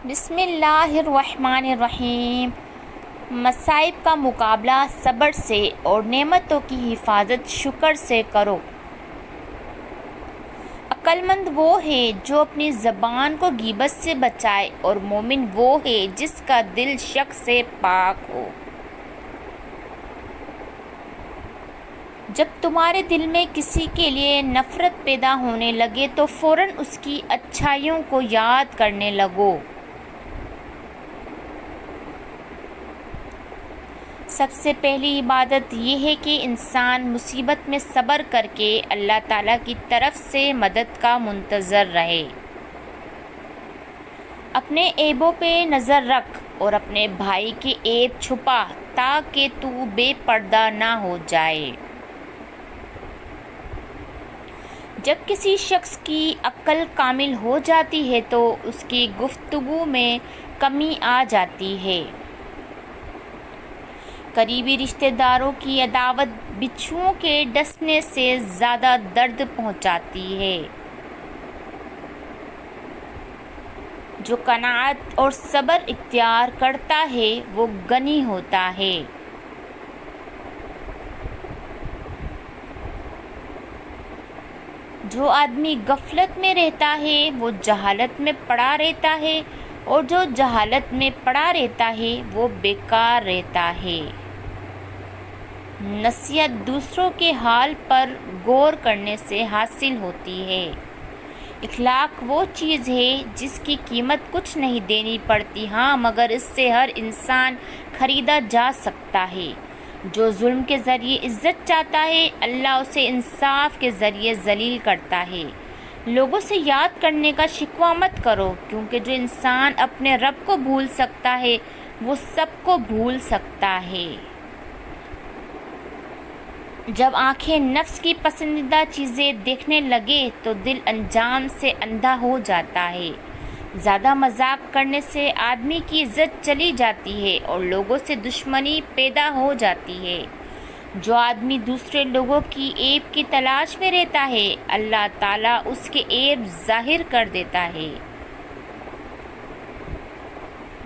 بسم اللہ الرحمن الرحیم۔ مصائب کا مقابلہ صبر سے اور نعمتوں کی حفاظت شکر سے کرو۔ عقل مند وہ ہے جو اپنی زبان کو غیبت سے بچائے، اور مومن وہ ہے جس کا دل شک سے پاک ہو۔ جب تمہارے دل میں کسی کے لیے نفرت پیدا ہونے لگے تو فوراً اس کی اچھائیوں کو یاد کرنے لگو۔ سب سے پہلی عبادت یہ ہے کہ انسان مصیبت میں صبر کر کے اللہ تعالیٰ کی طرف سے مدد کا منتظر رہے۔ اپنے عیبوں پہ نظر رکھ اور اپنے بھائی کے عیب چھپا تاکہ تو بے پردہ نہ ہو جائے۔ جب کسی شخص کی عقل کامل ہو جاتی ہے تو اس کی گفتگو میں کمی آ جاتی ہے۔ قریبی رشتہ داروں کی عداوت بچھوؤں کے ڈسنے سے زیادہ درد پہنچاتی ہے۔ جو قناعت اور صبر اختیار کرتا ہے وہ غنی ہوتا ہے۔ جو آدمی غفلت میں رہتا ہے وہ جہالت میں پڑا رہتا ہے، اور جو جہالت میں پڑا رہتا ہے وہ بیکار رہتا ہے۔ نصیحت دوسروں کے حال پر غور کرنے سے حاصل ہوتی ہے۔ اخلاق وہ چیز ہے جس کی قیمت کچھ نہیں دینی پڑتی، ہاں مگر اس سے ہر انسان خریدا جا سکتا ہے۔ جو ظلم کے ذریعے عزت چاہتا ہے اللہ اسے انصاف کے ذریعے ذلیل کرتا ہے۔ لوگوں سے یاد کرنے کا شکوہ مت کرو، کیونکہ جو انسان اپنے رب کو بھول سکتا ہے وہ سب کو بھول سکتا ہے۔ جب آنکھیں نفس کی پسندیدہ چیزیں دیکھنے لگے تو دل انجام سے اندھا ہو جاتا ہے۔ زیادہ مذاق کرنے سے آدمی کی عزت چلی جاتی ہے اور لوگوں سے دشمنی پیدا ہو جاتی ہے۔ جو آدمی دوسرے لوگوں کی عیب کی تلاش میں رہتا ہے اللہ تعالیٰ اس کے عیب ظاہر کر دیتا ہے۔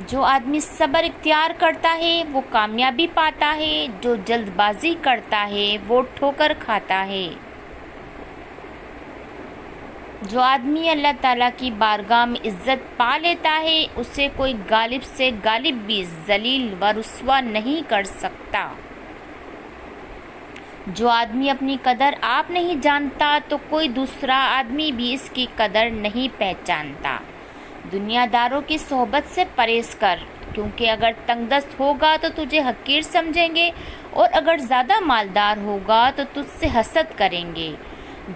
جو آدمی صبر اختیار کرتا ہے وہ کامیابی پاتا ہے، جو جلد بازی کرتا ہے وہ ٹھوکر کھاتا ہے۔ جو آدمی اللہ تعالیٰ کی بارگاہ میں عزت پا لیتا ہے اسے کوئی غالب سے غالب بھی ذلیل و رسوا نہیں کر سکتا۔ جو آدمی اپنی قدر آپ نہیں جانتا تو کوئی دوسرا آدمی بھی اس کی قدر نہیں پہچانتا۔ دنیا داروں کی صحبت سے پرہیز کر، کیونکہ اگر تنگ دست ہوگا تو تجھے حقیر سمجھیں گے، اور اگر زیادہ مالدار ہوگا تو تجھ سے حسد کریں گے۔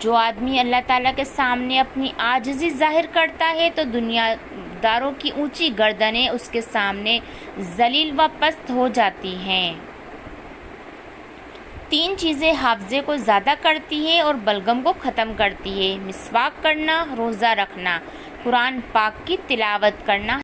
جو آدمی اللہ تعالیٰ کے سامنے اپنی عاجزی ظاہر کرتا ہے تو دنیا داروں کی اونچی گردنیں اس کے سامنے ذلیل و پست ہو جاتی ہیں۔ تین چیزیں حافظے کو زیادہ کرتی ہے اور بلغم کو ختم کرتی ہے: مسواک کرنا، روزہ رکھنا، قرآن پاک کی تلاوت کرنا۔